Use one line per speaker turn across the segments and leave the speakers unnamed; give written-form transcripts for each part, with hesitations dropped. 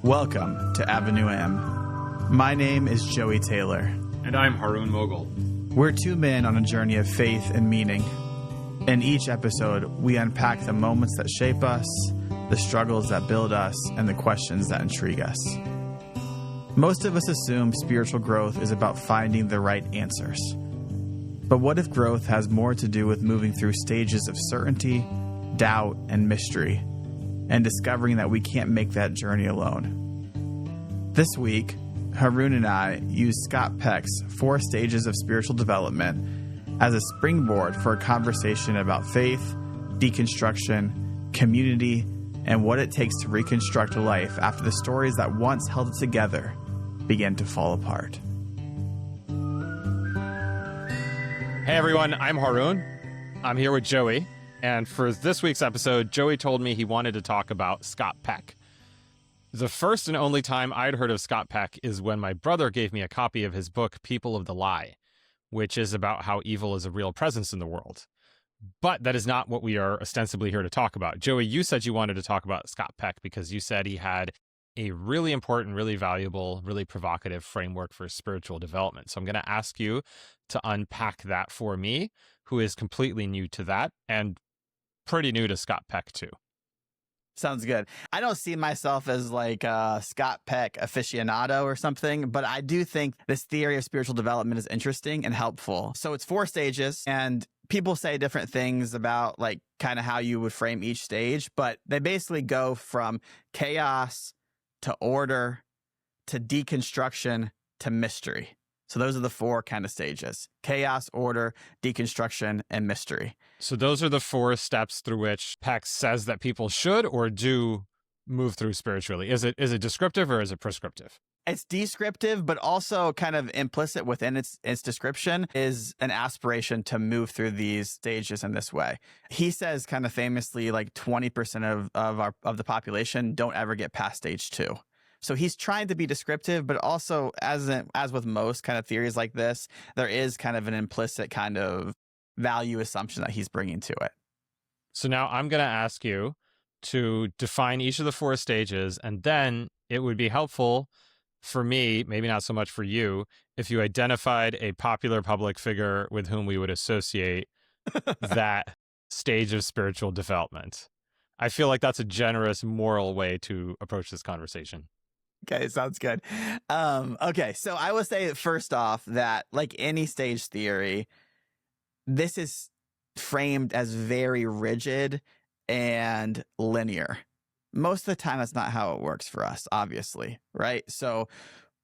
Welcome to Avenue M. My name is Joey Taylor.
And I'm Haroon Mogul.
We're two men on a journey of faith and meaning. In each episode, we unpack the moments that shape us, the struggles that build us, and the questions that intrigue us. Most of us assume spiritual growth is about finding the right answers. But what if growth has more to do with moving through stages of certainty, doubt, and mystery, and discovering that we can't make that journey alone? This week, Haroon and I use Scott Peck's 4 stages of spiritual development as a springboard for a conversation about faith, deconstruction, community, and what it takes to reconstruct life after the stories that once held it together begin to fall apart.
Hey everyone, I'm Haroon. I'm here with Joey. And for this week's episode, Joey told me he wanted to talk about Scott Peck. The first and only time I'd heard of Scott Peck is when my brother gave me a copy of his book, People of the Lie, which is about how evil is a real presence in the world. But that is not what we are ostensibly here to talk about. Joey, you said you wanted to talk about Scott Peck because you said he had a really important, really valuable, really provocative framework for spiritual development. So I'm going to ask you to unpack that for me, who is completely new to that and pretty new to Scott Peck too.
Sounds good. I don't see myself as like a Scott Peck aficionado or something, but I do think this theory of spiritual development is interesting and helpful. So it's 4 stages, and people say different things about like kind of how you would frame each stage, but they basically go from chaos to order to deconstruction to mystery. So those are the 4 kind of stages: chaos, order, deconstruction, and mystery.
So those are the 4 steps through which Peck says that people should or do move through spiritually. Is it descriptive or is it prescriptive?
It's descriptive, but also kind of implicit within its description is an aspiration to move through these stages in this way. He says kind of famously like 20% of the population don't ever get past stage 2. So he's trying to be descriptive, but also as with most kind of theories like this, there is kind of an implicit kind of value assumption that he's bringing to it.
So now I'm going to ask you to define each of the 4 stages, and then it would be helpful for me, maybe not so much for you, if you identified a popular public figure with whom we would associate that stage of spiritual development. I feel like that's a generous moral way to approach this conversation.
Okay, sounds good. Okay, so I will say first off that like any stage theory, this is framed as very rigid and linear. Most of the time, that's not how it works for us, obviously, right? So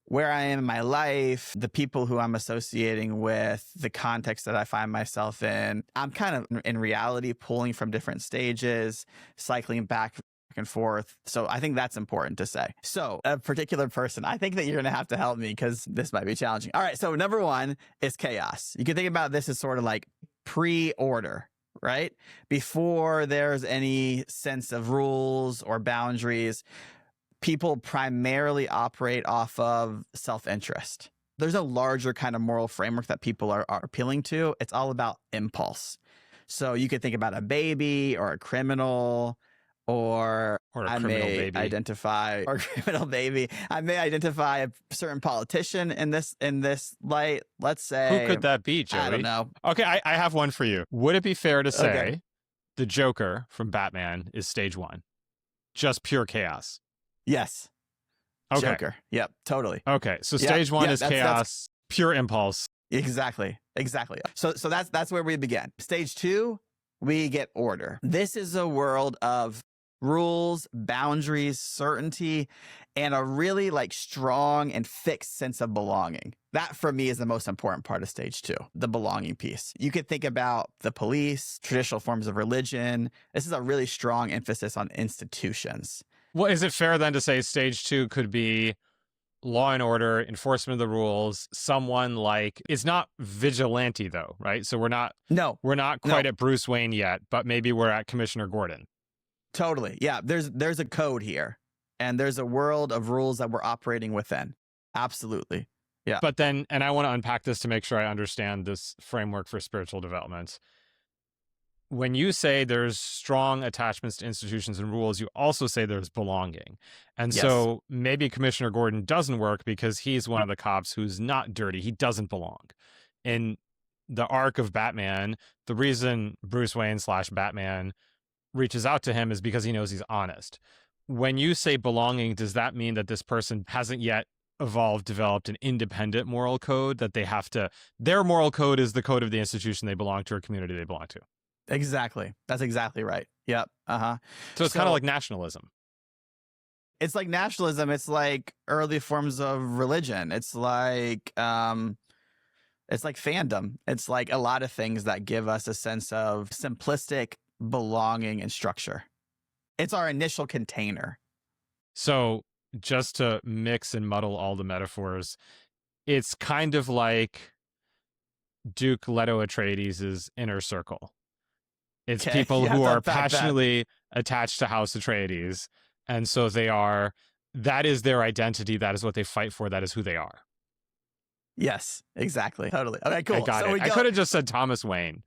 where I am in my life, the people who I'm associating with, the context that I find myself in, I'm kind of in reality pulling from different stages, cycling back and forth. So I think that's important to say. So a particular person, I think that you're going to have to help me because this might be challenging. All right. So number 1 is chaos. You can think about this as sort of like pre-order, right? Before there's any sense of rules or boundaries, people primarily operate off of self-interest. There's a larger kind of moral framework that people are appealing to. It's all about impulse. So you could think about a baby or a criminal, or
a
I
criminal
may
baby.
identify or criminal baby. I may identify a certain politician in this light. Let's say,
who could that be, Joey?
I don't know.
Okay, I have one for you. Would it be fair to say the Joker from Batman is stage 1? Just pure chaos.
Yes.
Okay.
Joker. Yep. Totally.
Okay. So stage 1 is chaos, pure impulse.
Exactly. So that's where we begin. Stage 2, we get order. This is a world of rules, boundaries, certainty, and a really like strong and fixed sense of belonging. That for me is the most important part of stage 2, the belonging piece. You could think about the police, traditional forms of religion. This is a really strong emphasis on institutions.
Well, is it fair then to say stage 2 could be law and order, enforcement of the rules, someone like, it's not vigilante though, right? So we're not quite at Bruce Wayne yet, but maybe we're at Commissioner Gordon.
Totally. Yeah. There's a code here, and there's a world of rules that we're operating within. Absolutely. Yeah.
But then, and I want to unpack this to make sure I understand this framework for spiritual development. when you say there's strong attachments to institutions and rules, you also say there's belonging. And
Yes.
so maybe Commissioner Gordon doesn't work because he's one of the cops who's not dirty. He doesn't belong. In the arc of Batman, the reason Bruce Wayne / Batman reaches out to him is because he knows he's honest. When you say belonging, does that mean that this person hasn't yet developed an independent moral code, that they have to, their moral code is the code of the institution they belong to or community they belong to?
Exactly. That's exactly right. Yep.
So it's kind of like nationalism.
It's like nationalism. It's like early forms of religion. It's like fandom. It's like a lot of things that give us a sense of simplistic belonging and structure. It's our initial container.
So just to mix and muddle all the metaphors, it's kind of like Duke Leto Atreides' inner circle. It's people who are passionately attached to House Atreides. And so that is their identity. That is what they fight for. That is who they are.
Yes, exactly. Totally. Okay, cool.
I got it. I could have just said Thomas Wayne.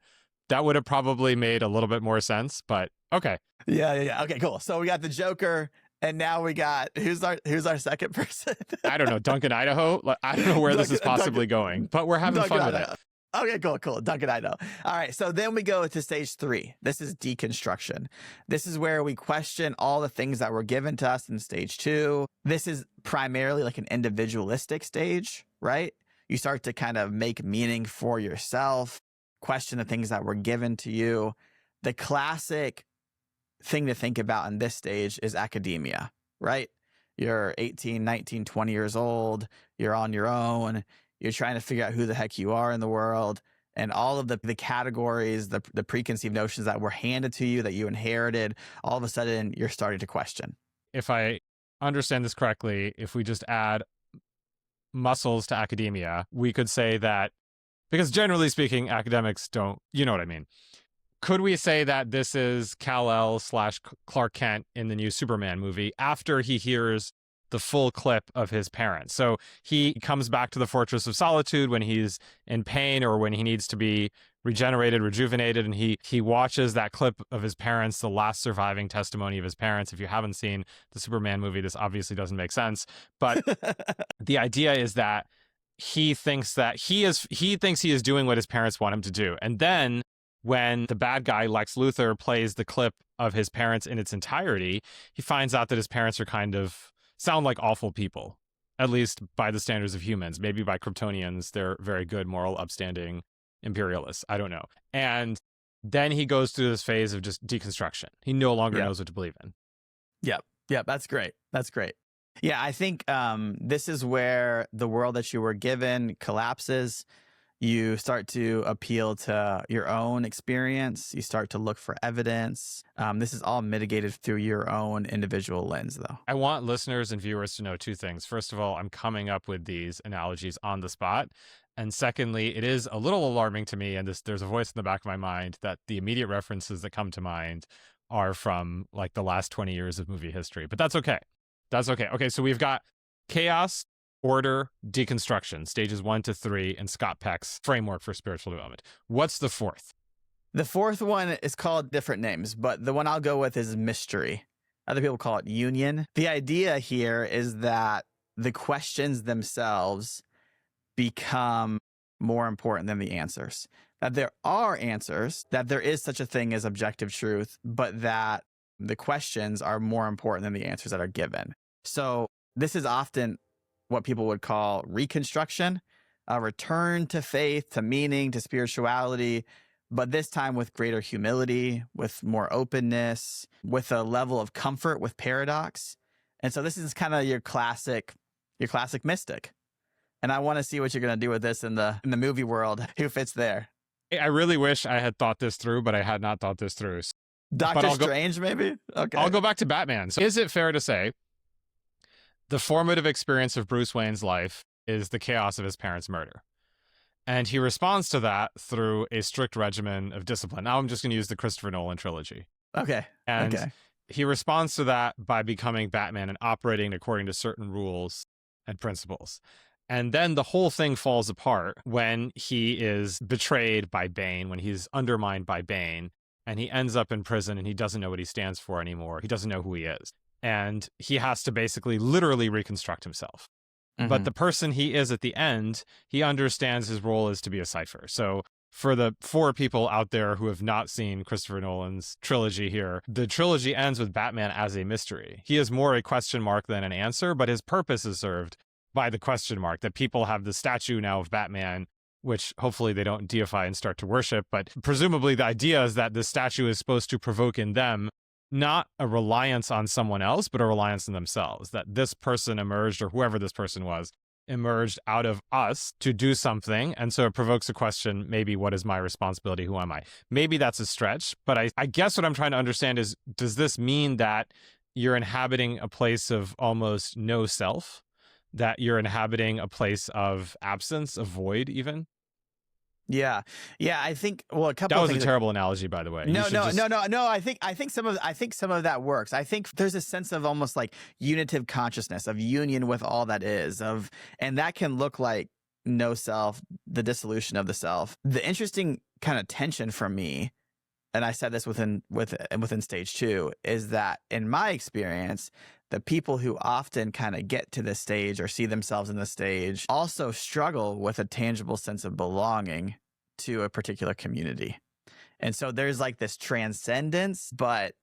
That would have probably made a little bit more sense, but okay.
Yeah. Okay, cool. So we got the Joker, and now we got who's our second person?
I don't know, Duncan, Idaho. I don't know where this is possibly going, but we're having fun with it.
Okay, cool. Duncan, Idaho. All right, so then we go to stage 3. This is deconstruction. This is where we question all the things that were given to us in stage 2. This is primarily like an individualistic stage, right? You start to kind of make meaning for yourself, question the things that were given to you. The classic thing to think about in this stage is academia, right? You're 18, 19, 20 years old. You're on your own. You're trying to figure out who the heck you are in the world. And all of the categories, the preconceived notions that were handed to you, that you inherited, all of a sudden you're starting to question.
If I understand this correctly, if we just add muscles to academia, we could say that, because generally speaking, academics don't, you know what I mean. Could we say that this is Kal-El / Clark Kent in the new Superman movie after he hears the full clip of his parents? So he comes back to the Fortress of Solitude when he's in pain or when he needs to be rejuvenated, and he watches that clip of his parents, the last surviving testimony of his parents. If you haven't seen the Superman movie, this obviously doesn't make sense. But the idea is that he thinks he is doing what his parents want him to do. And then when the bad guy, Lex Luthor, plays the clip of his parents in its entirety, he finds out that his parents sound like awful people, at least by the standards of humans. Maybe by Kryptonians, they're very good, moral, upstanding imperialists. I don't know. And then he goes through this phase of just deconstruction. He no longer knows what to believe in.
Yep. That's great. Yeah, I think this is where the world that you were given collapses. You start to appeal to your own experience. You start to look for evidence. This is all mitigated through your own individual lens, though.
I want listeners and viewers to know 2 things. First of all, I'm coming up with these analogies on the spot. And secondly, it is a little alarming to me, and there's a voice in the back of my mind, that the immediate references that come to mind are from like the last 20 years of movie history. But that's okay. Okay, so we've got chaos, order, deconstruction, stages 1 to 3, and Scott Peck's framework for spiritual development. What's the 4th?
The 4th one is called different names, but the one I'll go with is mystery. Other people call it union. The idea here is that the questions themselves become more important than the answers. That there are answers, that there is such a thing as objective truth, but that the questions are more important than the answers that are given. So this is often what people would call reconstruction, a return to faith, to meaning, to spirituality, but this time with greater humility, with more openness, with a level of comfort with paradox. And so this is kind of your classic mystic. And I want to see what you're going to do with this in the movie world. Who fits there?
I really wish I had thought this through, but I had not thought this through.
Doctor Strange, maybe? Okay.
I'll go back to Batman. So is it fair to say the formative experience of Bruce Wayne's life is the chaos of his parents' murder? And he responds to that through a strict regimen of discipline. Now I'm just going to use the Christopher Nolan trilogy.
Okay.
And he responds to that by becoming Batman and operating according to certain rules and principles. And then the whole thing falls apart when he is betrayed by Bane, when he's undermined by Bane. and he ends up in prison and he doesn't know what he stands for anymore. He doesn't know who he is. And he has to basically literally reconstruct himself. But the person he is at the end, he understands his role is to be a cipher. So for the 4 people out there who have not seen Christopher Nolan's trilogy here, the trilogy ends with Batman as a mystery. He is more a question mark than an answer, but his purpose is served by the question mark, that people have the statue now of Batman, which hopefully they don't deify and start to worship. But presumably the idea is that the statue is supposed to provoke in them not a reliance on someone else, but a reliance on themselves, that this person emerged, or whoever this person was, emerged out of us to do something. And so it provokes a question, maybe, what is my responsibility? Who am I? Maybe that's a stretch, but I guess what I'm trying to understand is, does this mean that you're inhabiting a place of almost no self? That you're inhabiting a place of absence, of void even?
Yeah. I think, well, a couple
that
of
was a
things.
terrible analogy, by the way.
No. I think some of that works. I think there's a sense of almost like unitive consciousness, of union with all that is, and that can look like no self, the dissolution of the self. The interesting kind of tension for me, and I said this within stage 2, is that in my experience, the people who often kind of get to this stage or see themselves in the stage also struggle with a tangible sense of belonging to a particular community. And so there's like this transcendence, but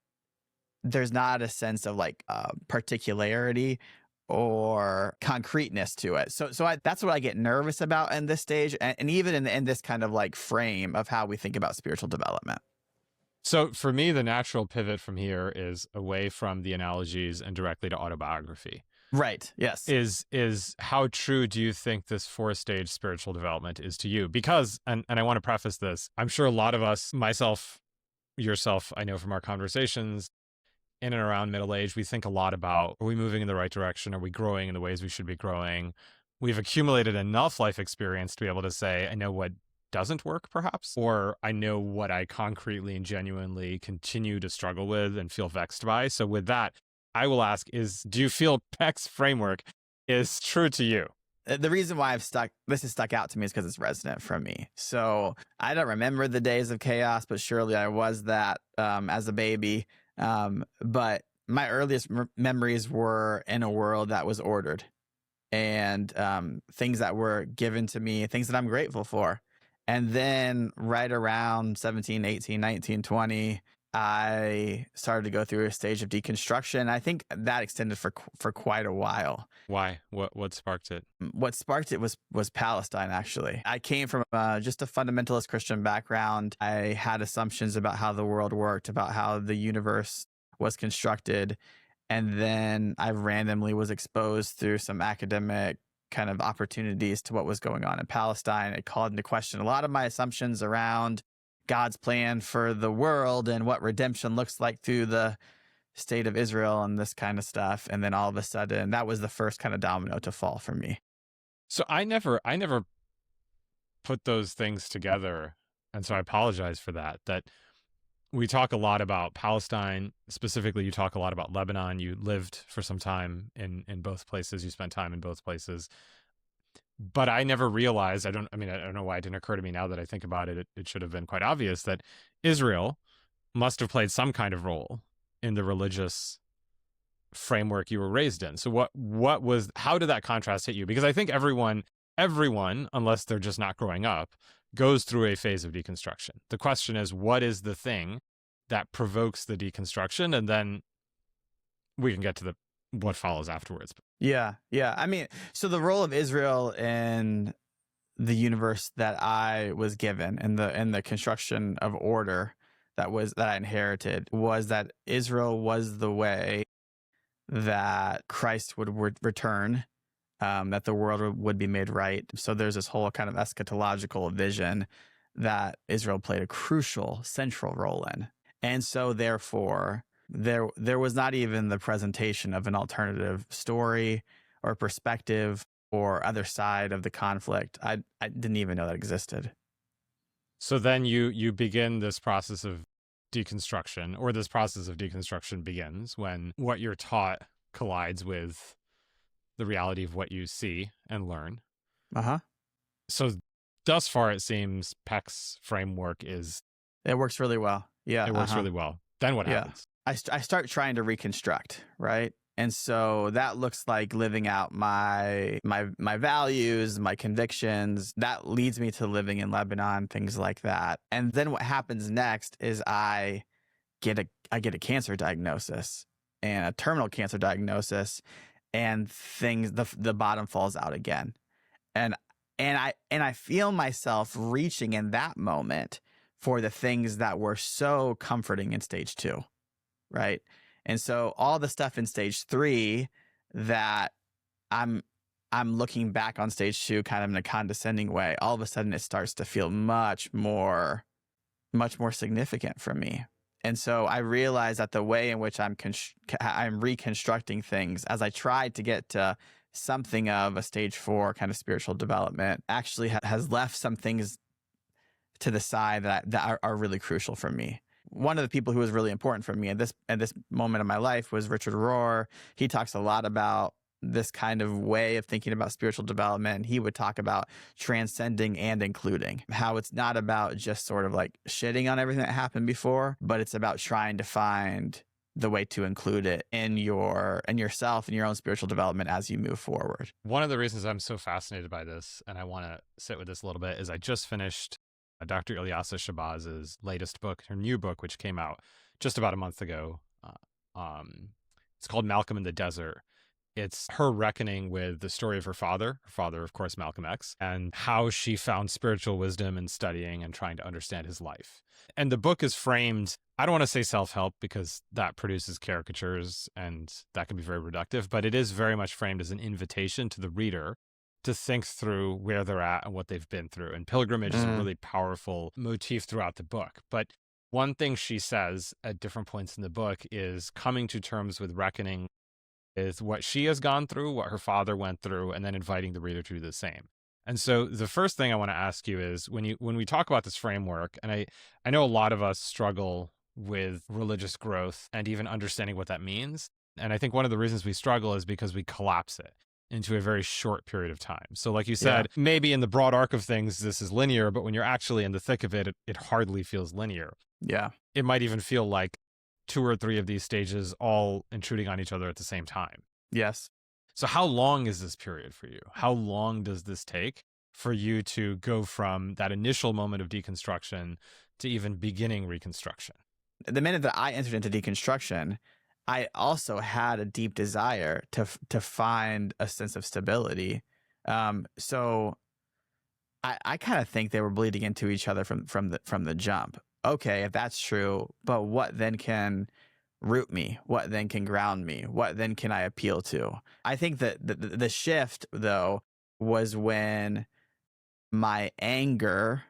there's not a sense of like particularity or concreteness to it. So that's what I get nervous about in this stage, and even in this kind of like frame of how we think about spiritual development.
So for me, the natural pivot from here is away from the analogies and directly to autobiography.
Right. Yes.
Is how true do you think this 4-stage spiritual development is to you? Because, and I want to preface this, I'm sure a lot of us, myself, yourself, I know from our conversations, in and around middle age, we think a lot about, are we moving in the right direction? Are we growing in the ways we should be growing? We've accumulated enough life experience to be able to say, I know what doesn't work, perhaps, or I know what I concretely and genuinely continue to struggle with and feel vexed by. So with that, I will ask do you feel Peck's framework is true to you?
The reason why this has stuck out to me is because it's resonant from me. So I don't remember the days of chaos, but surely I was that as a baby. But my earliest memories were in a world that was ordered, and things that were given to me, things that I'm grateful for. And then right around 17, 18, 19, 20, I started to go through a stage of deconstruction. I think that extended for quite a while.
Why? What sparked it?
What sparked it was Palestine, actually. I came from just a fundamentalist Christian background. I had assumptions about how the world worked, about how the universe was constructed. And then I randomly was exposed through some academic kind of opportunities to what was going on in Palestine. It called into question a lot of my assumptions around God's plan for the world and what redemption looks like through the state of Israel and this kind of stuff. And then all of a sudden, that was the first kind of domino to fall for me.
So I never put those things together. And so I apologize for that. That we talk a lot about Palestine. Specifically, you talk a lot about Lebanon. You lived for some time in both places. You spent time in both places. But I never realized, I don't know why it didn't occur to me now that I think about it. It should have been quite obvious that Israel must have played some kind of role in the religious framework you were raised in. So how did that contrast hit you? Because I think everyone, unless they're just not growing up, goes through a phase of deconstruction. The question is, what is the thing that provokes the deconstruction? And then we can get to what follows afterwards.
Yeah. I mean, so the role of Israel in the universe that I was given in the construction of order that I inherited was that Israel was the way that Christ would return, that the world would be made right. So there's this whole kind of eschatological vision that Israel played a crucial, central role in. And so therefore, there was not even the presentation of an alternative story or perspective or other side of the conflict. I didn't even know that existed.
So then you begin this process of deconstruction, or this process of deconstruction begins when what you're taught collides with the reality of what you see and learn.
Uh-huh.
So thus far, it seems Peck's framework is
It works really well. Yeah.
It works really well. Then what
Yeah.
happens?
I start trying to reconstruct, right? And so that looks like living out my values, my convictions. That leads me to living in Lebanon, things like that. And then what happens next is I get a cancer diagnosis, and a terminal cancer diagnosis, and the bottom falls out again. And I feel myself reaching in that moment for the things that were so comforting in stage 2. Right. And so all the stuff in stage 3 that I'm looking back on stage 2 kind of in a condescending way, all of a sudden it starts to feel much more significant for me. And so I realize that the way in which I'm reconstructing things as I try to get to something of a stage 4 kind of spiritual development actually has left some things to the side that are really crucial for me. One of the people who was really important for me at this moment of my life was Richard Rohr. He talks a lot about this kind of way of thinking about spiritual development. He would talk about transcending and including, how it's not about just sort of like shitting on everything that happened before, but it's about trying to find the way to include it in yourself and your own spiritual development as you move forward.
One of the reasons I'm so fascinated by this, and I want to sit with this a little bit, is I just finished Dr. Ilyasa Shabaz's latest book, her new book, which came out just about a month ago. It's called Malcolm in the Desert. It's her reckoning with the story of her father, of course, Malcolm X, and how she found spiritual wisdom in studying and trying to understand his life. And the book is framed, I don't want to say self-help because that produces caricatures and that can be very reductive, but it is very much framed as an invitation to the reader to think through where they're at and what they've been through. And pilgrimage is a really powerful motif throughout the book. But one thing she says at different points in the book is coming to terms with reckoning with what she has gone through, what her father went through, and then inviting the reader to do the same. And so the first thing I want to ask you is when we talk about this framework, and I know a lot of us struggle with religious growth and even understanding what that means. And I think one of the reasons we struggle is because we collapse it into a very short period of time. So like you said, maybe in the broad arc of things, this is linear, but when you're actually in the thick of it, it hardly feels linear.
Yeah.
It might even feel like 2 or 3 of these stages all intruding on each other at the same time.
Yes.
So how long is this period for you? How long does this take for you to go from that initial moment of deconstruction to even beginning reconstruction?
The minute that I entered into deconstruction, I also had a deep desire to find a sense of stability. So I kind of think they were bleeding into each other from the jump. Okay, if that's true, but what then can root me? What then can ground me? What then can I appeal to? I think that the shift, though, was when my anger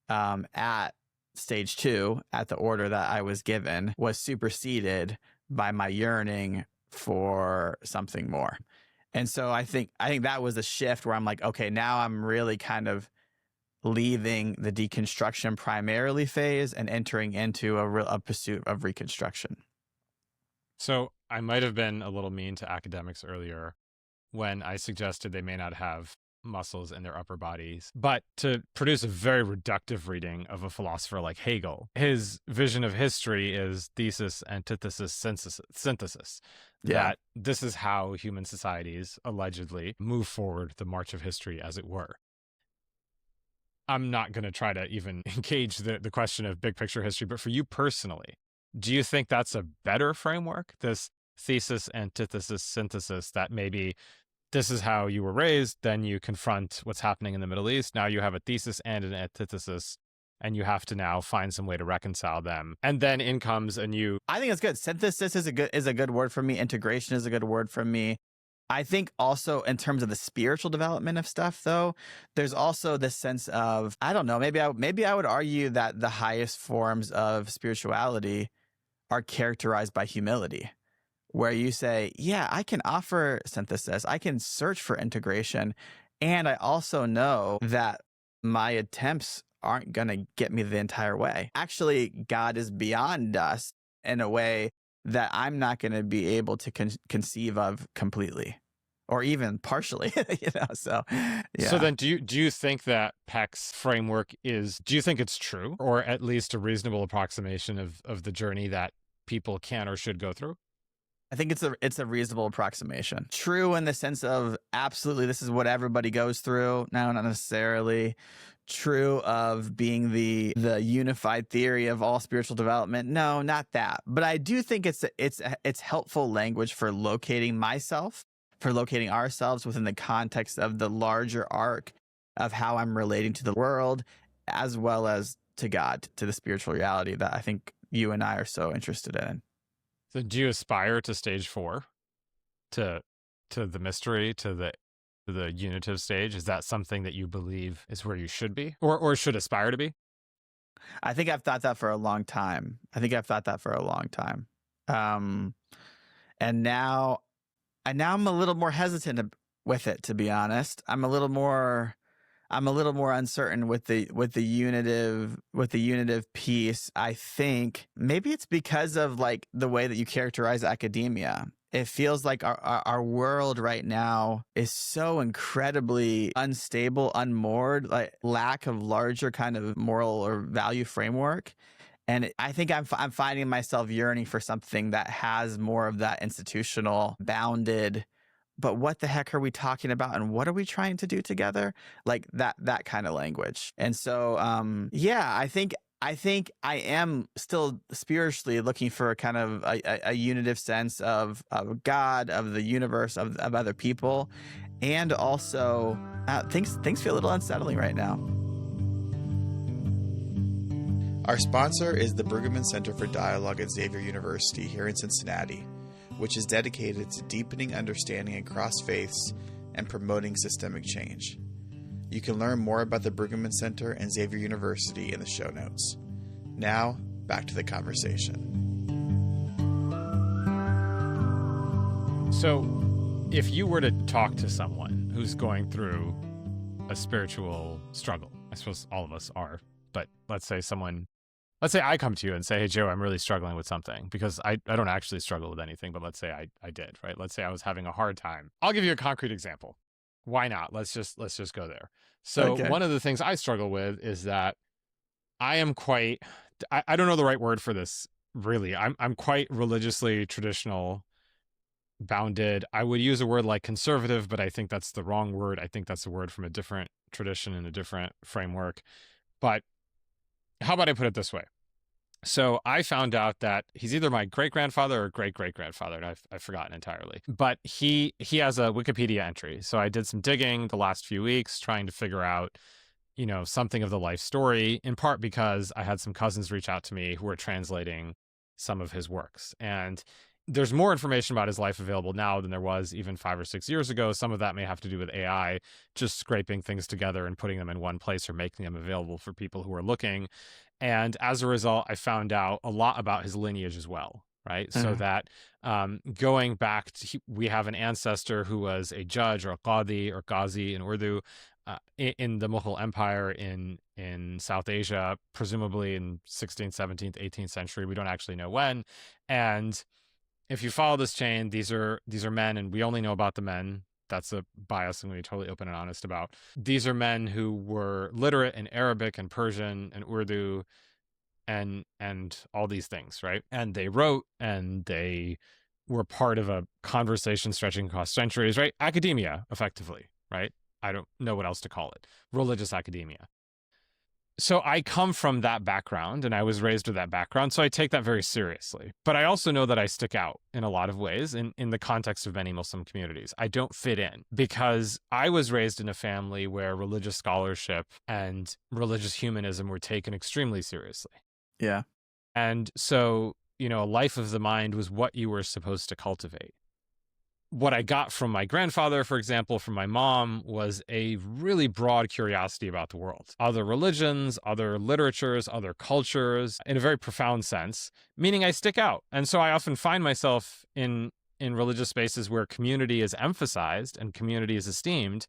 at stage 2, at the order that I was given, was superseded by my yearning for something more. And so I think that was a shift where I'm like, okay, now I'm really kind of leaving the deconstruction primarily phase and entering into a pursuit of reconstruction.
So I might have been a little mean to academics earlier when I suggested they may not have muscles in their upper bodies, but to produce a very reductive reading of a philosopher like Hegel, his vision of history is thesis, antithesis, synthesis.
Yeah.
That this is how human societies allegedly move forward the march of history, as it were. I'm not going to try to even engage the question of big picture history, but for you personally, do you think that's a better framework, this thesis, antithesis, synthesis, that maybe this is how you were raised, then you confront what's happening in the Middle East, now you have a thesis and an antithesis, and you have to now find some way to reconcile them. And then in comes a new...
I think it's good. Synthesis is a good word for me. Integration is a good word for me. I think also in terms of the spiritual development of stuff, though, there's also this sense of, I don't know, maybe I would argue that the highest forms of spirituality are characterized by humility, where you say, yeah, I can offer synthesis, I can search for integration, and I also know that my attempts aren't going to get me the entire way. Actually, God is beyond us in a way that I'm not going to be able to conceive of completely. or even partially, so yeah.
So then do you think that Peck's framework do you think it's true, or at least a reasonable approximation of the journey that people can or should go through?
I think it's a reasonable approximation. True in the sense of absolutely this is what everybody goes through. No, not necessarily. True of being the unified theory of all spiritual development. No, not that. But I do think it's helpful language for locating myself, for locating ourselves within the context of the larger arc of how I'm relating to the world, as well as to God, to the spiritual reality that I think you and I are so interested in.
So do you aspire to stage 4, to the mystery, to the unitive stage? Is that something that you believe is where you should be, or should aspire to be?
I think I've thought that for a long time. And now I'm a little more hesitant with it, to be honest. I'm a little more uncertain with the unitive piece. I think maybe it's because of like the way that you characterize academia. It feels like our world right now is so incredibly unstable, unmoored, like lack of larger kind of moral or value framework. And I think I'm finding myself yearning for something that has more of that institutional, bounded, but what the heck are we talking about and what are we trying to do together? Like that kind of language. And so, I think I am still spiritually looking for a kind of a unitive sense of God, of the universe, of other people. And also, things feel a little unsettling right now.
Our sponsor is the Brueggemann Center for Dialogue at Xavier University here in Cincinnati, which is dedicated to deepening understanding across faiths and promoting systemic change. You can learn more about the Brueggemann Center and Xavier University in the show notes. Now, back to the conversation.
So, if you were to talk to someone who's going through a spiritual struggle, I suppose all of us are, but let's say I come to you and say, hey, Joe, I'm really struggling with something, because I don't actually struggle with anything, but let's say I did, right? Let's say I was having a hard time. I'll give you a concrete example. Why not? Let's just go there. So One of the things I struggle with is that I am quite, I don't know the right word for this, really. I'm quite religiously traditional, bounded. I would use a word like conservative, but I think that's the wrong word. I think that's a word from a different tradition and a different framework. But how about I put it this way? So I found out that he's either my great-grandfather or great-great-grandfather, and I've forgotten entirely. But he has a Wikipedia entry. So I did some digging the last few weeks trying to figure out, something of the life story, in part because I had some cousins reach out to me who were translating some of his works. And there's more information about his life available now than there was even 5 or 6 years ago. Some of that may have to do with AI, just scraping things together and putting them in one place or making them available for people who are looking. And as a result, I found out a lot about his lineage as well, right? So that going back, we have an ancestor who was a judge, or a qadi or ghazi in Urdu, in the Mughal Empire in South Asia, presumably in 16th, 17th, 18th century. We don't actually know when. And if you follow this chain, these are men, and we only know about the men. That's a bias I'm going to be totally open and honest about. These are men who were literate in Arabic and Persian and Urdu and all these things, right? And they wrote, and they were part of a conversation stretching across centuries, right? Academia, effectively, right? I don't know what else to call it. Religious academia. So I come from that background, and I was raised with that background, so I take that very seriously. But I also know that I stick out in a lot of ways in the context of many Muslim communities. I don't fit in because I was raised in a family where religious scholarship and religious humanism were taken extremely seriously.
Yeah.
And so, a life of the mind was what you were supposed to cultivate. What I got from my grandfather, for example, from my mom, was a really broad curiosity about the world. Other religions, other literatures, other cultures, in a very profound sense, meaning I stick out. And so I often find myself in religious spaces where community is emphasized and community is esteemed,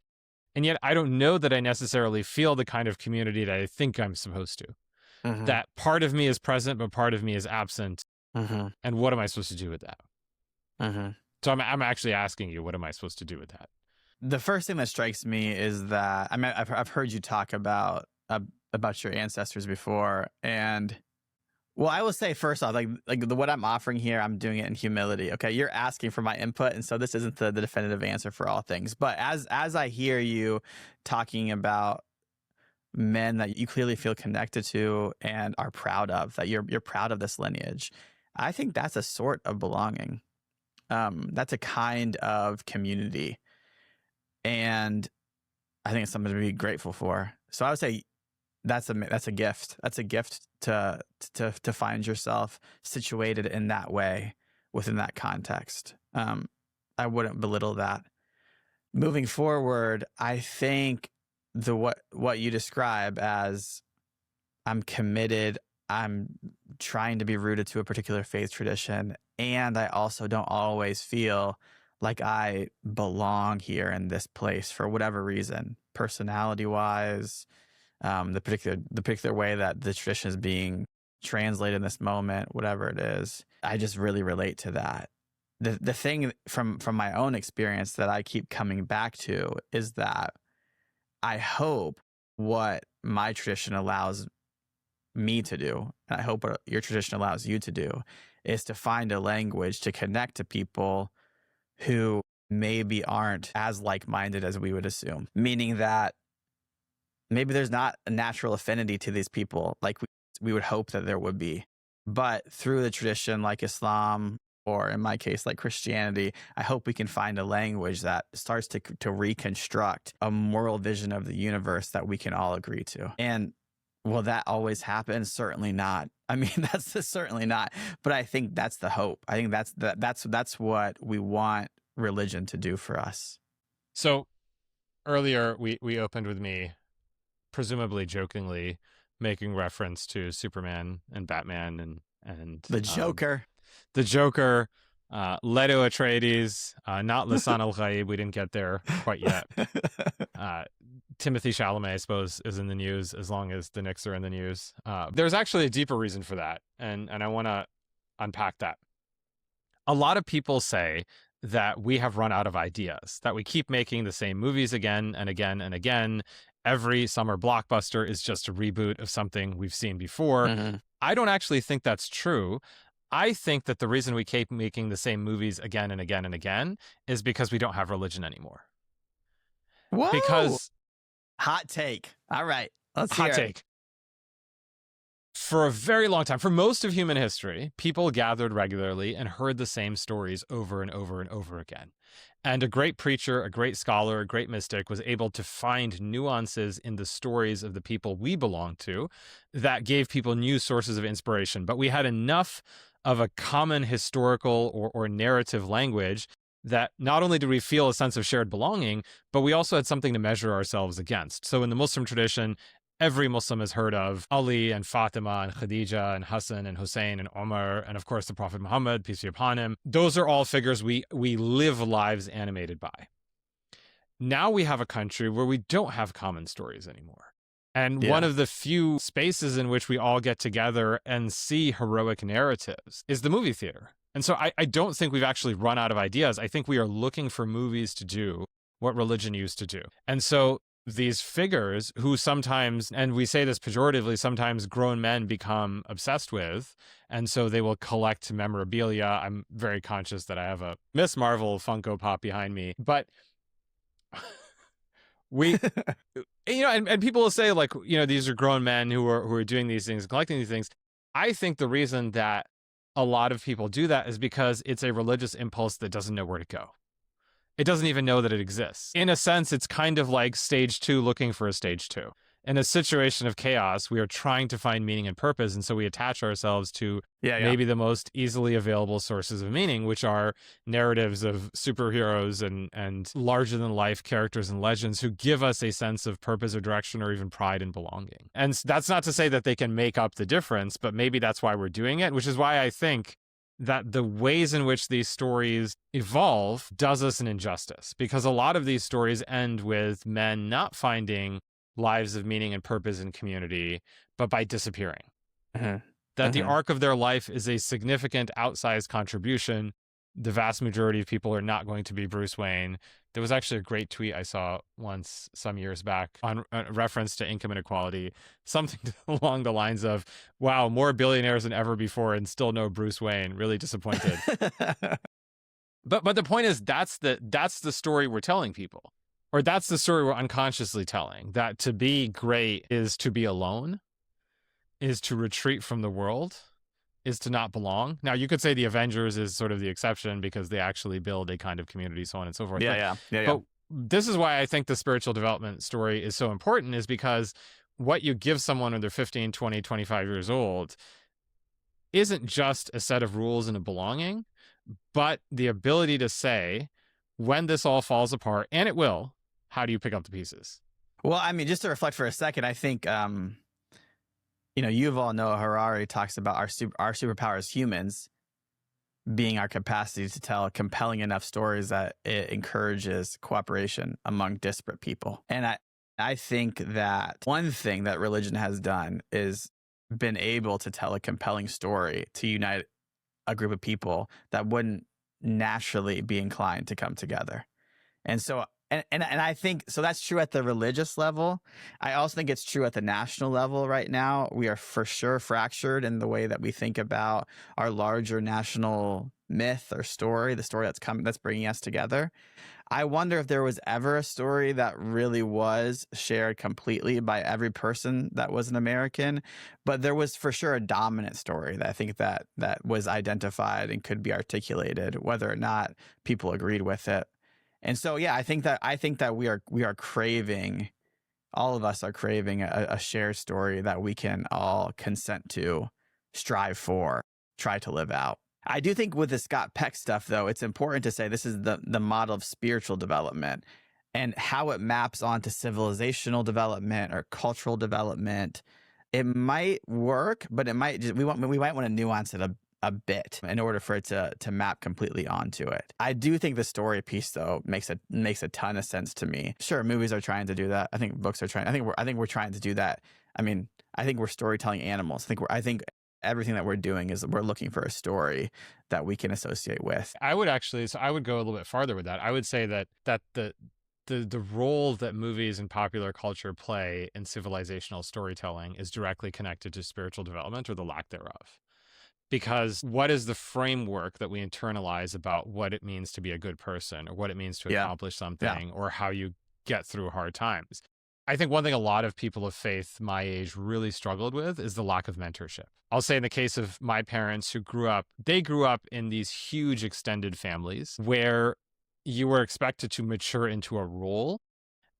and yet I don't know that I necessarily feel the kind of community that I think I'm supposed to. Mm-hmm. That part of me is present, but part of me is absent. Mm-hmm. And what am I supposed to do with that?
Mm-hmm.
So I'm actually asking you, what am I supposed to do with that?
The first thing that strikes me is that I mean I've heard you talk about your ancestors before, and well, I will say first off, what I'm offering here, I'm doing it in humility. Okay, you're asking for my input, and so this isn't the definitive answer for all things. But as I hear you talking about men that you clearly feel connected to and are proud of, that you're proud of this lineage, I think that's a sort of belonging. That's a kind of community, and I think it's something to be grateful for. So I would say that's a gift. That's a gift to find yourself situated in that way within that context. I wouldn't belittle that. Moving forward, I think what you describe as I'm committed, I'm trying to be rooted to a particular faith tradition, and I also don't always feel like I belong here in this place for whatever reason, personality wise, the particular way that the tradition is being translated in this moment, whatever it is. I just really relate to that. The thing from my own experience that I keep coming back to is that I hope what my tradition allows me to do, and I hope what your tradition allows you to do, is to find a language to connect to people who maybe aren't as like-minded as we would assume. Meaning that maybe there's not a natural affinity to these people like we would hope that there would be. But through the tradition like Islam, or in my case, like Christianity, I hope we can find a language that starts to reconstruct a moral vision of the universe that we can all agree to. And will that always happen? Certainly not. I mean, that's certainly not. But I think that's the hope. I think that's what we want religion to do for us.
So earlier we opened with me, presumably jokingly, making reference to Superman and Batman and
the Joker.
The Joker, Leto Atreides, not Lisan al-Ghaib. We didn't get there quite yet. Timothy Chalamet, I suppose, is in the news as long as the Knicks are in the news. There's actually a deeper reason for that, and I want to unpack that. A lot of people say that we have run out of ideas, that we keep making the same movies again and again and again. Every summer blockbuster is just a reboot of something we've seen before. Mm-hmm. I don't actually think that's true. I think that the reason we keep making the same movies again and again and again is because we don't have religion anymore.
Whoa!
Because
hot take. All right, let's
hear
it.
Hot take. For a very long time, for most of human history, people gathered regularly and heard the same stories over and over and over again. And a great preacher, a great scholar, a great mystic was able to find nuances in the stories of the people we belong to that gave people new sources of inspiration. But we had enough of a common historical or narrative language that not only did we feel a sense of shared belonging, but we also had something to measure ourselves against. So in the Muslim tradition, every Muslim has heard of Ali and Fatima and Khadija and Hassan and Hussein and Omar, and of course the Prophet Muhammad, peace be upon him. Those are all figures we live lives animated by. Now we have a country where we don't have common stories anymore. And one of the few spaces in which we all get together and see heroic narratives is the movie theater. And so I don't think we've actually run out of ideas. I think we are looking for movies to do what religion used to do. And so these figures who sometimes, and we say this pejoratively, sometimes grown men become obsessed with, and so they will collect memorabilia. I'm very conscious that I have a Miss Marvel Funko Pop behind me, but we, and people will say, like, these are grown men who are doing these things, collecting these things. I think the reason that a lot of people do that is because it's a religious impulse that doesn't know where to go. It doesn't even know that it exists. In a sense, it's kind of like stage 2 looking for a stage 2. In a situation of chaos, we are trying to find meaning and purpose, and so we attach ourselves to maybe the most easily available sources of meaning, which are narratives of superheroes and larger-than-life characters and legends who give us a sense of purpose or direction or even pride and belonging. And that's not to say that they can make up the difference, but maybe that's why we're doing it, which is why I think that the ways in which these stories evolve does us an injustice, because a lot of these stories end with men not finding lives of meaning and purpose in community, but by disappearing. That the arc of their life is a significant outsized contribution, the vast majority of people are not going to be Bruce Wayne. There was actually a great tweet I saw once some years back on reference to income inequality, something along the lines of, wow, more billionaires than ever before and still no Bruce Wayne. Really disappointed. But the point is, that's the story we're telling people, or that's the story we're unconsciously telling, that to be great is to be alone, is to retreat from the world, is to not belong. Now, you could say the Avengers is sort of the exception because they actually build a kind of community, so on and so forth.
Yeah.
But this is why I think the spiritual development story is so important, is because what you give someone when they're 15, 20, 25 years old isn't just a set of rules and a belonging, but the ability to say, when this all falls apart, and it will, how do you pick up the pieces?
Well, I mean, just to reflect for a second, I think, Yuval Noah Harari talks about our superpower as humans being our capacity to tell compelling enough stories that it encourages cooperation among disparate people. And I think that one thing that religion has done is been able to tell a compelling story to unite a group of people that wouldn't naturally be inclined to come together. And so, and I think, so that's true at the religious level. I also think it's true at the national level right now. We are for sure fractured in the way that we think about our larger national myth or story, the story that's bringing us together. I wonder if there was ever a story that really was shared completely by every person that was an American, but there was for sure a dominant story that I think that was identified and could be articulated, whether or not people agreed with it. And so, yeah, I think that we are craving, all of us are craving a shared story that we can all consent to, strive for, try to live out. I do think with the Scott Peck stuff, though, it's important to say this is the model of spiritual development and how it maps onto civilizational development or cultural development. It might work, but it might just, we might want to nuance it a bit in order for it to map completely onto it. I do think the story piece, though, makes a ton of sense to me. Sure, movies are trying to do that. I think books are trying. I think we're trying to do that. I mean, I think we're storytelling animals. I think everything that we're doing is we're looking for a story that we can associate with.
I would go a little bit farther with that. I would say that the role that movies and popular culture play in civilizational storytelling is directly connected to spiritual development or the lack thereof. Because what is the framework that we internalize about what it means to be a good person or what it means to accomplish something or how you get through hard times? I think one thing a lot of people of faith my age really struggled with is the lack of mentorship. I'll say in the case of my parents who grew up in these huge extended families where you were expected to mature into a role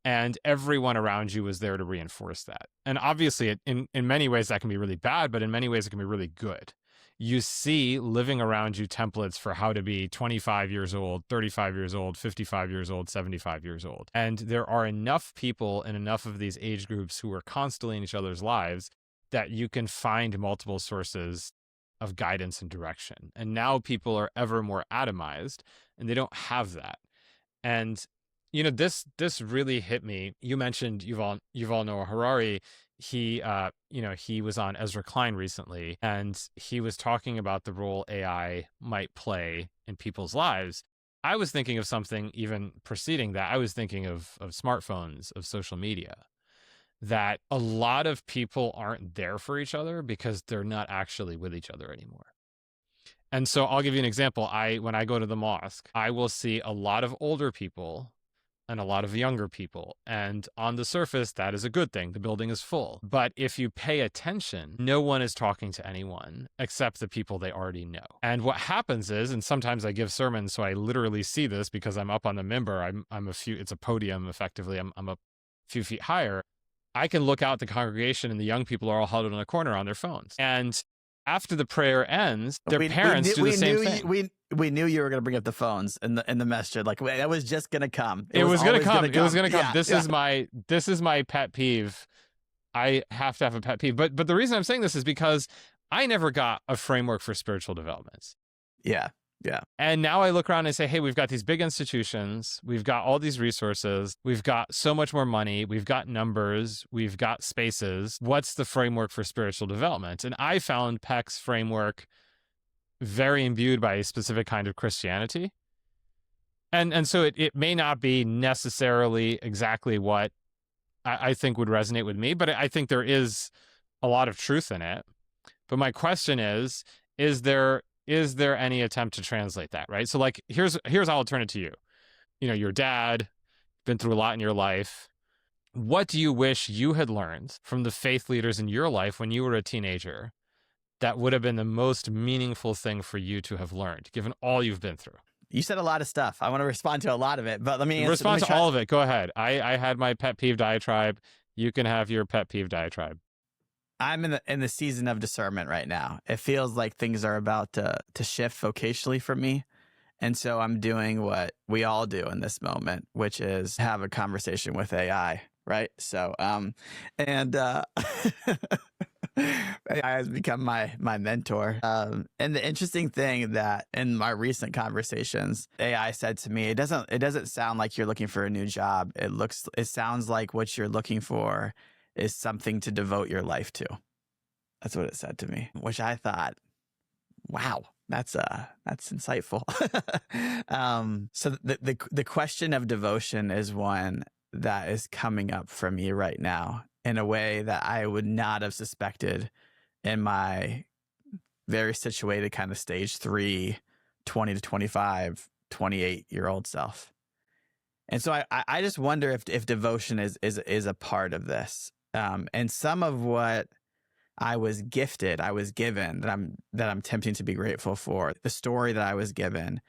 and everyone around you was there to reinforce that. And obviously in many ways that can be really bad, but in many ways it can be really good. You see living around you templates for how to be 25 years old, 35 years old, 55 years old, 75 years old. And there are enough people in enough of these age groups who are constantly in each other's lives that you can find multiple sources of guidance and direction. And now people are ever more atomized and they don't have that. And, this really hit me. You mentioned Yuval Noah Harari. He was on Ezra Klein recently, and he was talking about the role AI might play in people's lives. I was thinking of something even preceding that. I was thinking of smartphones, of social media, that a lot of people aren't there for each other because they're not actually with each other anymore. And so I'll give you an example. When I go to the mosque, I will see a lot of older people and a lot of younger people. And on the surface, that is a good thing. The building is full. But if you pay attention, no one is talking to anyone except the people they already know. And what happens is, and sometimes I give sermons, so I literally see this because I'm up on the minbar. It's a podium, effectively. I'm a few feet higher. I can look out at the congregation and the young people are all huddled in a corner on their phones. And after the prayer ends, their parents do the same thing.
We knew you were going to bring up the phones in the masjid. Like that was just going to come.
It was going to come.
Yeah,
this is my pet peeve. I have to have a pet peeve. But the reason I'm saying this is because I never got a framework for spiritual development.
Yeah.
And now I look around and say, hey, we've got these big institutions. We've got all these resources. We've got so much more money. We've got numbers. We've got spaces. What's the framework for spiritual development? And I found Peck's framework very imbued by a specific kind of Christianity. And so it may not be necessarily exactly what I think would resonate with me, but I think there is a lot of truth in it. But my question is there any attempt to translate that, right? So like, here's how I'll turn it to you. Your dad, been through a lot in your life. What do you wish you had learned from the faith leaders in your life when you were a teenager that would have been the most meaningful thing for you to have learned, given all you've been through?
You said a lot of stuff. I want to respond to a lot of it, but let me answer.
Respond to all of it. Go ahead. I had my pet peeve diatribe. You can have your pet peeve diatribe.
I'm in the season of discernment right now. It feels like things are about to shift vocationally for me. And so I'm doing what we all do in this moment, which is have a conversation with AI, right? So, AI has become my mentor. And the interesting thing that in my recent conversations, AI said to me, it doesn't sound like you're looking for a new job. It sounds like what you're looking for is something to devote your life to. That's what it said to me, which I thought, wow, that's insightful. So the question of devotion is one that is coming up for me right now in a way that I would not have suspected in my very situated kind of stage 3, 20 to 25, 28-year-old self. And so I just wonder if devotion is a part of this. And some of what I was given that I'm tempting to be grateful for, the story that I was given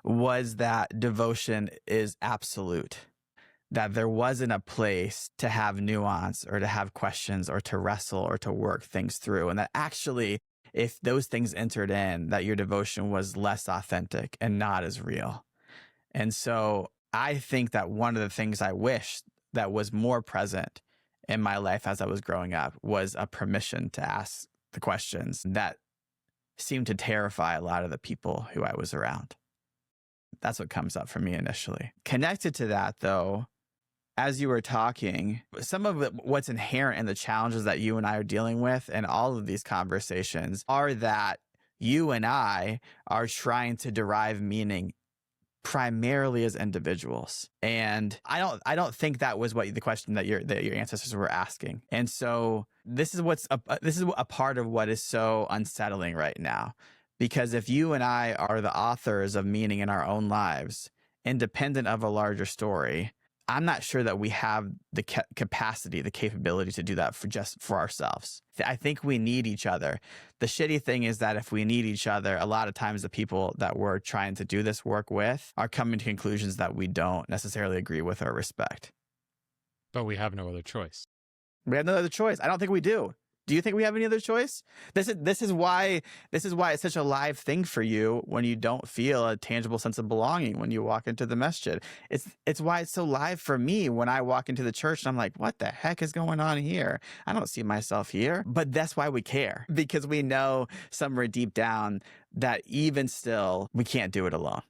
was that devotion is absolute. That there wasn't a place to have nuance or to have questions or to wrestle or to work things through. And that actually, if those things entered in, that your devotion was less authentic and not as real. And so I think that one of the things I wish that was more present in my life as I was growing up was a permission to ask the questions that seemed to terrify a lot of the people who I was around. That's what comes up for me initially. Connected to that, though, as you were talking, some of what's inherent in the challenges that you and I are dealing with in all of these conversations are that you and I are trying to derive meaning primarily as individuals. And I don't think that was what the question that your ancestors were asking. And so this is a part of what is so unsettling right now. Because if you and I are the authors of meaning in our own lives, independent of a larger story, I'm not sure that we have the capacity, the capability to do that for ourselves. I think we need each other. The shitty thing is that if we need each other, a lot of times the people that we're trying to do this work with are coming to conclusions that we don't necessarily agree with or respect.
But we have no other choice.
We have no other choice. I don't think we do. Do you think we have any other choice? This is why it's such a live thing for you when you don't feel a tangible sense of belonging when you walk into the masjid. It's why it's so live for me when I walk into the church and I'm like, what the heck is going on here? I don't see myself here. But that's why we care, because we know somewhere deep down that even still we can't do it alone.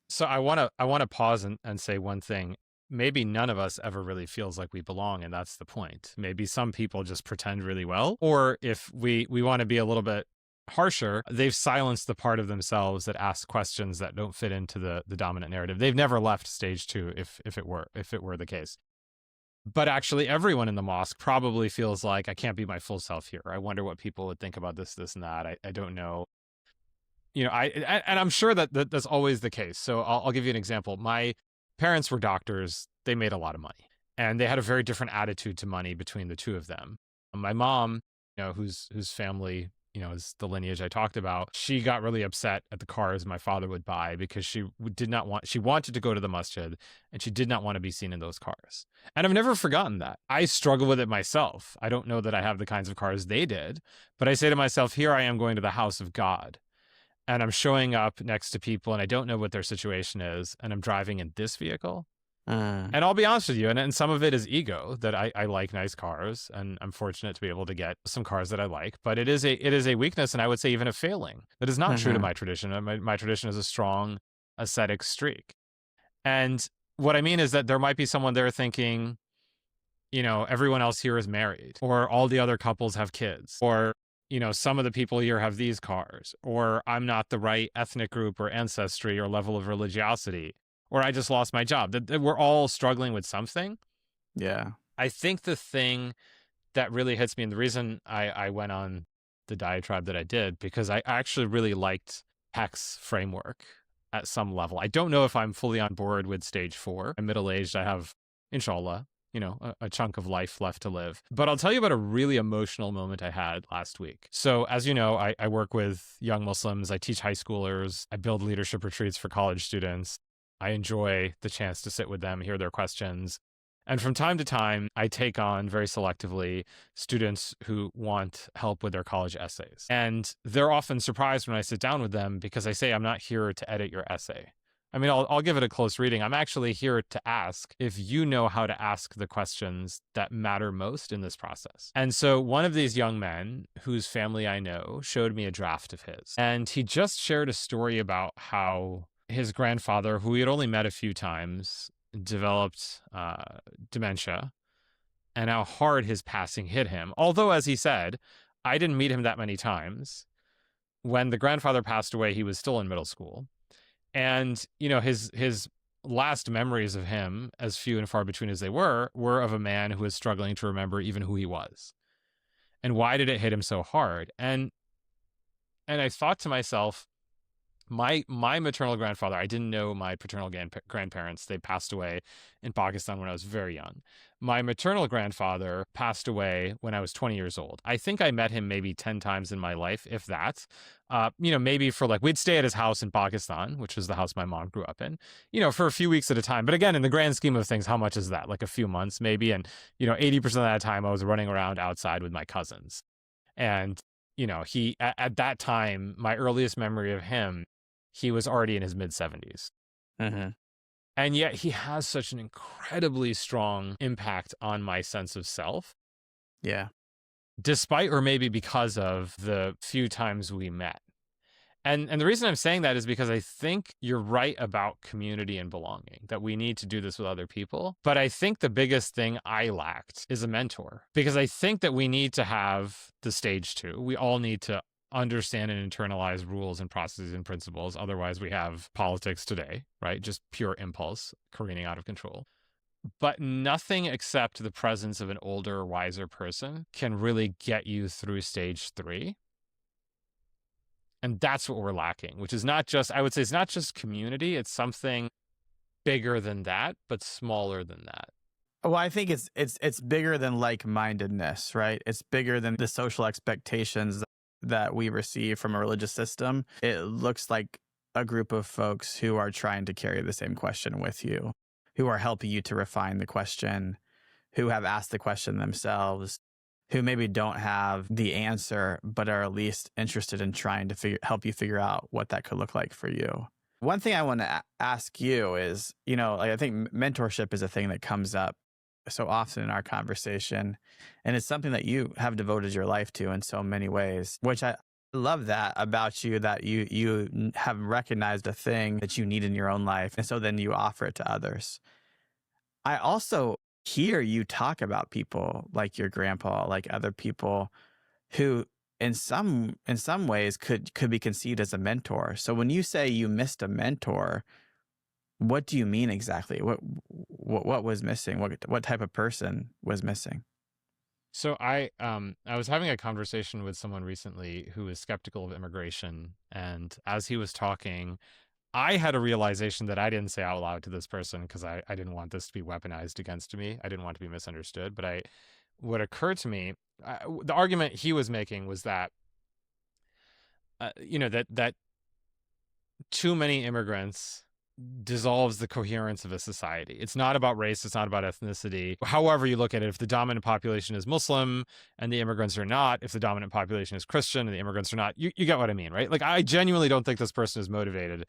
So I want to pause and say one thing. Maybe none of us ever really feels like we belong, and that's the point. Maybe some people just pretend really well, or if we want to be a little bit harsher, they've silenced the part of themselves that asks questions that don't fit into the dominant narrative. They've never left stage 2 if it were the case. But actually everyone in the mosque probably feels like, I can't be my full self here. I wonder what people would think about this and that. I don't know. And I'm sure that that's always the case. So I'll give you an example. My parents were doctors. They made a lot of money, and they had a very different attitude to money between the two of them. My mom, whose family, is the lineage I talked about, she got really upset at the cars my father would buy because she wanted to go to the masjid and she did not want to be seen in those cars. And I've never forgotten that. I struggle with it myself. I don't know that I have the kinds of cars they did, but I say to myself, here I am going to the house of God. And I'm showing up next to people and I don't know what their situation is. And I'm driving in this vehicle. And I'll be honest with you. And some of it is ego, that I like nice cars and I'm fortunate to be able to get some cars that I like. But it is a weakness. And I would say even a failing that is not true to my tradition. My tradition is a strong ascetic streak. And what I mean is that there might be someone there thinking, everyone else here is married, or all the other couples have kids, or some of the people here have these cars, or I'm not the right ethnic group or ancestry or level of religiosity, or I just lost my job. That we're all struggling with something.
Yeah.
I think the thing that really hits me, and the reason I went on the diatribe that I did, because I actually really liked Peck's framework at some level. I don't know if I'm fully on board with stage 4. I'm middle-aged. I have, inshallah, a chunk of life left to live. But I'll tell you about a really emotional moment I had last week. So as you know, I work with young Muslims. I teach high schoolers. I build leadership retreats for college students. I enjoy the chance to sit with them, hear their questions. And from time to time, I take on very selectively students who want help with their college essays. And they're often surprised when I sit down with them because I say, I'm not here to edit your essay. I mean, I'll give it a close reading. I'm actually here to ask if you know how to ask the questions that matter most in this process. And so one of these young men whose family I know showed me a draft of his. And he just shared a story about how his grandfather, who he had only met a few times, developed dementia, and how hard his passing hit him. Although, as he said, I didn't meet him that many times. When the grandfather passed away, he was still in middle school. And, his last memories of him, as few and far between as they were of a man who was struggling to remember even who he was. And why did it hit him so hard? And I thought to myself, my maternal grandfather, I didn't know my paternal grandparents. They passed away in Pakistan when I was very young. My maternal grandfather passed away when I was 20 years old. I think I met him maybe 10 times in my life, if that. Maybe for we'd stay at his house in Pakistan, which was the house my mom grew up in, for a few weeks at a time. But again, in the grand scheme of things, how much is that? Like a few months maybe. And, 80% of that time I was running around outside with my cousins. And, he, at that time, my earliest memory of him, he was already in his mid-70s.
Mm-hmm.
And yet he has such an incredibly strong impact on my sense of self.
Yeah.
Despite, or maybe because of, the few times we met. And the reason I'm saying that is because I think you're right about community and belonging, that we need to do this with other people. But I think the biggest thing I lacked is a mentor, because I think that we need to have the stage 2. We all need to understand and internalize rules and processes and principles. Otherwise, we have politics today, right? Just pure impulse careening out of control. But nothing except the presence of an older, wiser person can really get you through stage 3. And that's what we're lacking, which is not just, I would say it's not just community. It's something bigger than that, but smaller than that.
Well, I think it's bigger than like-mindedness, right? It's bigger than the social expectations that we receive from a religious system. It looks like a group of folks who are trying to carry the same question with you, who are helping you to refine the question, who have asked the question themselves, who maybe don't have the answer, but are at least interested in trying to help you figure out what that could look like for you. One thing I want to ask you is, I think mentorship is a thing that comes up so often in our conversation, and it's something that you have devoted your life to in so many ways, which I love that about you, that you have recognized a thing that you need in your own life, and so then you offer it to others. I also hear you talk about people like your grandpa, like other people who in some ways could be conceived as a mentor. So when you say you missed a mentor, what do you mean exactly? What was missing? What type of person was missing?
So I was having a conversation with someone recently who was skeptical of immigration, and as he was talking, I had a realization that I didn't say out loud to this person because I didn't want this to be weaponized against me. I didn't want to be misunderstood. But what occurred to me, the argument he was making was that, that too many immigrants dissolves the coherence of a society. It's not about race. It's not about ethnicity. However you look at it, if the dominant population is Muslim and the immigrants are not, if the dominant population is Christian and the immigrants are not, you get what I mean, right? I genuinely don't think this person is motivated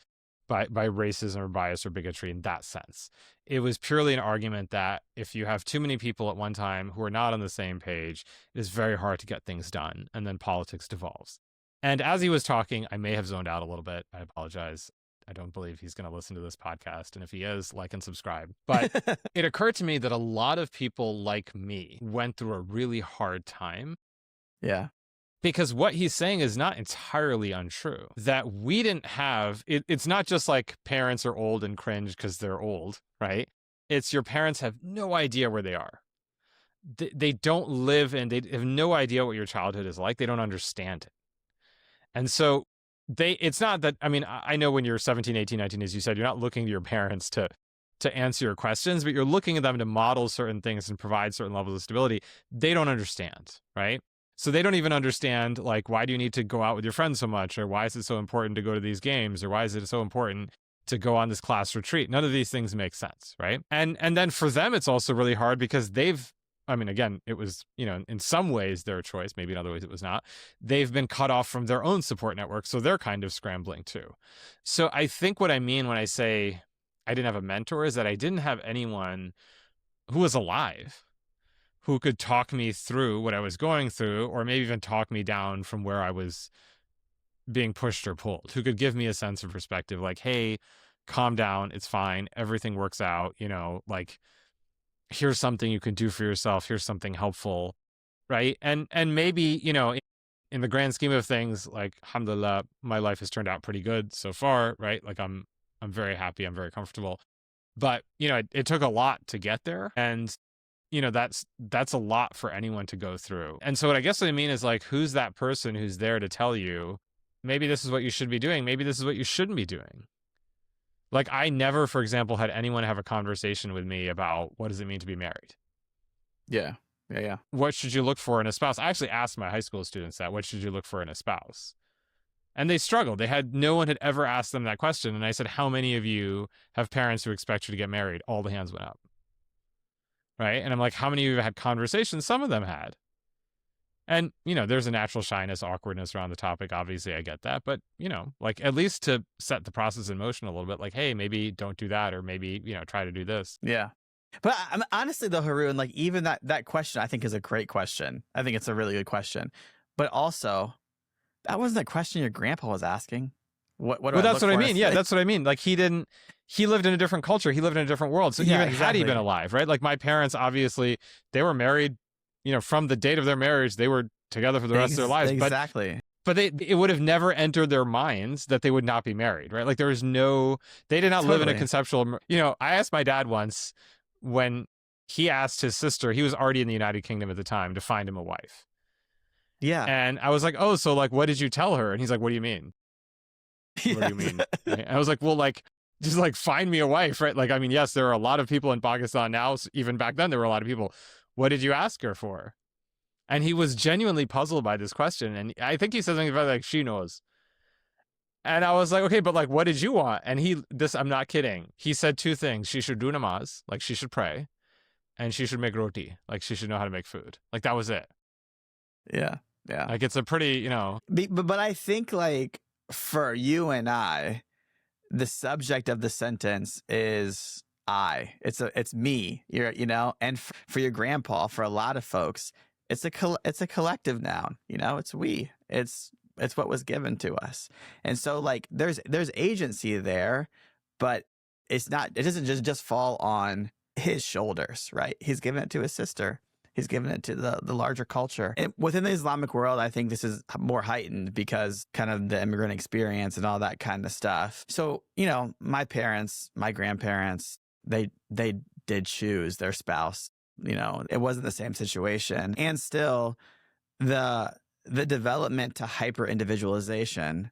by racism or bias or bigotry in that sense. It was purely an argument that if you have too many people at one time who are not on the same page, it is very hard to get things done, and then politics devolves. And as he was talking, I may have zoned out a little bit. I apologize. I don't believe he's going to listen to this podcast. And if he is, like and subscribe. But it occurred to me that a lot of people like me went through a really hard time.
Yeah.
Because what he's saying is not entirely untrue. That we didn't have, it's not just like parents are old and cringe because they're old, right? It's your parents have no idea where they are. They don't live and they have no idea what your childhood is like. They don't understand it. And so it's not that, I mean, I know when you're 17, 18, 19, as you said, you're not looking to your parents to answer your questions, but you're looking at them to model certain things and provide certain levels of stability. They don't understand, right? So they don't even understand, like, why do you need to go out with your friends so much? Or why is it so important to go to these games? Or why is it so important to go on this class retreat? None of these things make sense, right? And then for them, it's also really hard because I mean, again, it was, in some ways their choice, maybe in other ways it was not. They've been cut off from their own support network, so they're kind of scrambling too. So I think what I mean when I say I didn't have a mentor is that I didn't have anyone who was alive who could talk me through what I was going through, or maybe even talk me down from where I was being pushed or pulled, who could give me a sense of perspective, like, hey, calm down, it's fine, everything works out, like, here's something you can do for yourself, here's something helpful, right? And maybe, in the grand scheme of things, like, alhamdulillah, my life has turned out pretty good so far, right? Like, I'm very happy, I'm very comfortable. But, it took a lot to get there. And, that's a lot for anyone to go through. And so what I mean is, like, who's that person who's there to tell you, maybe this is what you should be doing, maybe this is what you shouldn't be doing. Like, I never, for example, had anyone have a conversation with me about what does it mean to be married?
Yeah.
What should you look for in a spouse? I actually asked my high school students that. What should you look for in a spouse? And they struggled. No one had ever asked them that question. And I said, how many of you have parents who expect you to get married? All the hands went up. Right? And I'm like, how many of you have had conversations? Some of them had. And, there's a natural shyness, awkwardness around the topic. Obviously, I get that. But, like, at least to set the process in motion a little bit, like, hey, maybe don't do that, or maybe, try to do this.
Yeah. But honestly, though, Haroon, like, even that question, I think, is a great question. I think it's a really good question. But also, that wasn't the question your grandpa was asking. What do I
that's
look
what I
for
mean. Yeah, that's what I mean. Like, he lived in a different culture. He lived in a different world. So
Yeah,
even
exactly.
had he been alive, right? Like, my parents, obviously, they were married, from the date of their marriage, they were together for the rest of their lives.
Exactly.
But it would have never entered their minds that they would not be married, right? Like, they did not live in a conceptual, I asked my dad once when he asked his sister, he was already in the United Kingdom at the time, to find him a wife.
Yeah.
And I was like, oh, so, like, what did you tell her? And he's like, what do you mean? What do you mean? Right? I was like, well, like, just, like, find me a wife, right? Like, I mean, yes, there are a lot of people in Pakistan now. Even back then, there were a lot of people. What did you ask her for? And he was genuinely puzzled by this question. And I think he said something about, like, she knows. And I was like, okay, but, like, what did you want? And I'm not kidding. He said two things. She should do namaz, like, she should pray, and she should make roti, like, she should know how to make food. Like, that was it.
Yeah.
Like, it's a pretty,
But I think, like, for you and I, the subject of the sentence is I. It's me. And for your grandpa, for a lot of folks, it's a collective noun. It's we. It's what was given to us. And so, like, there's agency there, but it doesn't just fall on his shoulders, right? He's given it to his sister. He's given it to the larger culture. And within the Islamic world, I think this is more heightened because kind of the immigrant experience and all that kind of stuff. So, my parents, my grandparents, they did choose their spouse. It wasn't the same situation. And still, the development to hyper individualization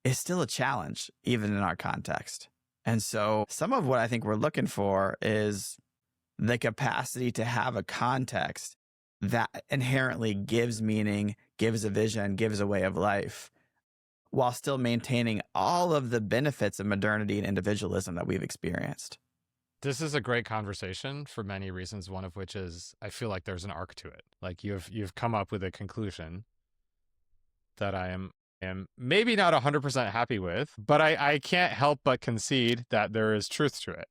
is still a challenge, even in our context. And so some of what I think we're looking for is the capacity to have a context that inherently gives meaning, gives a vision, gives a way of life, while still maintaining all of the benefits of modernity and individualism that we've experienced.
This is a great conversation for many reasons, one of which is I feel like there's an arc to it. Like, you've come up with a conclusion that I am maybe not 100% happy with, but I can't help but concede that there is truth to it.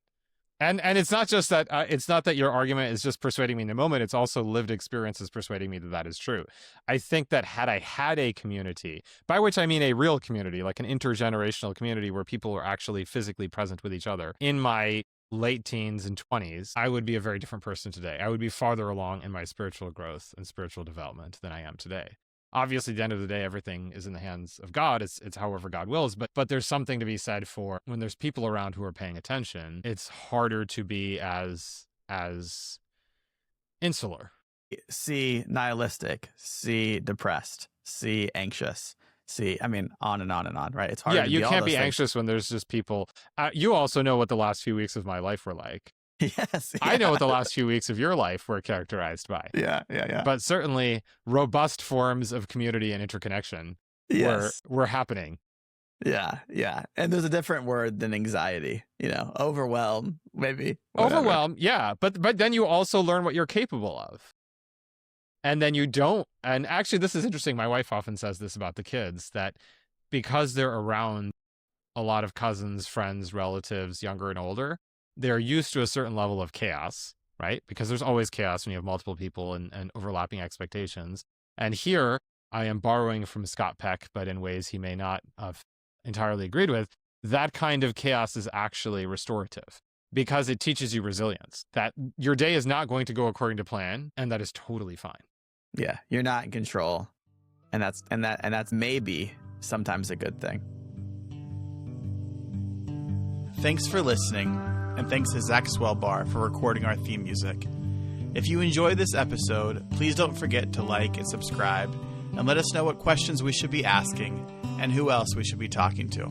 And it's not just that it's not that your argument is just persuading me in the moment. It's also lived experiences persuading me that that is true. I think that had I had a community, by which I mean a real community, like an intergenerational community where people are actually physically present with each other in my late teens and 20s, I would be a very different person today. I would be farther along in my spiritual growth and spiritual development than I am today. Obviously, at the end of the day, everything is in the hands of God. It's however God wills. But there's something to be said for when there's people around who are paying attention, it's harder to be as insular.
C, nihilistic. C, depressed. C, anxious. C, I mean, on and on and on, right? It's hard.
Yeah,
to
you
be all
can't
those
be
things.
anxious when there's just people. You also know what the last few weeks of my life were like.
Yes.
I know what the last few weeks of your life were characterized by.
Yeah.
But certainly robust forms of community and interconnection were happening.
Yeah. And there's a different word than anxiety, overwhelm, maybe. Whatever.
Overwhelm, yeah. But then you also learn what you're capable of. And then you don't. And actually, this is interesting. My wife often says this about the kids, that because they're around a lot of cousins, friends, relatives, younger and older, they're used to a certain level of chaos, right? Because there's always chaos when you have multiple people and overlapping expectations. And here I am borrowing from Scott Peck, but in ways he may not have entirely agreed with. That kind of chaos is actually restorative because it teaches you resilience, that your day is not going to go according to plan, and that is totally fine.
Yeah, you're not in control. And that's maybe sometimes a good thing.
Thanks for listening, and thanks to Zach Swellbar for recording our theme music. If you enjoyed this episode, please don't forget to like and subscribe, and let us know what questions we should be asking and who else we should be talking to.